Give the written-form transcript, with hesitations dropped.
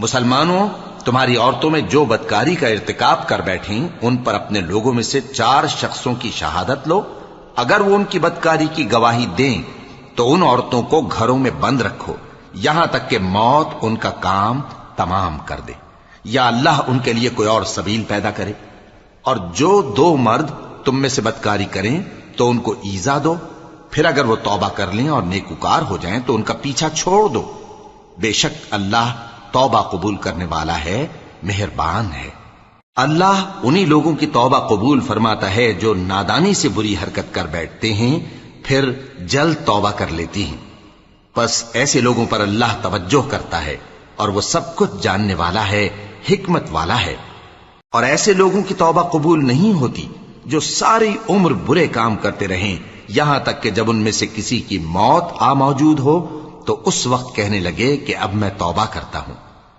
مسلمانوں، تمہاری عورتوں میں جو بدکاری کا ارتکاب کر بیٹھیں ان پر اپنے لوگوں میں سے 4 شخصوں کی شہادت لو۔ اگر وہ ان کی بدکاری کی گواہی دیں تو ان عورتوں کو گھروں میں بند رکھو یہاں تک کہ موت ان کا کام تمام کر دے، یا اللہ ان کے لیے کوئی اور سبیل پیدا کرے۔ اور جو 2 مرد تم میں سے بدکاری کریں تو ان کو ایذا دو، پھر اگر وہ توبہ کر لیں اور نیکوکار ہو جائیں تو ان کا پیچھا چھوڑ دو۔ بے شک اللہ توبہ قبول کرنے والا ہے، مہربان ہے۔ اللہ انہی لوگوں کی توبہ قبول فرماتا ہے جو نادانی سے بری حرکت کر بیٹھتے ہیں پھر جلد توبہ کر لیتی ہیں۔ پس ایسے لوگوں پر اللہ توجہ کرتا ہے اور وہ سب کچھ جاننے والا ہے، حکمت والا ہے۔ اور ایسے لوگوں کی توبہ قبول نہیں ہوتی جو ساری عمر برے کام کرتے رہیں یہاں تک کہ جب ان میں سے کسی کی موت آ موجود ہو تو اس وقت کہنے لگے کہ اب میں توبہ کرتا ہوں۔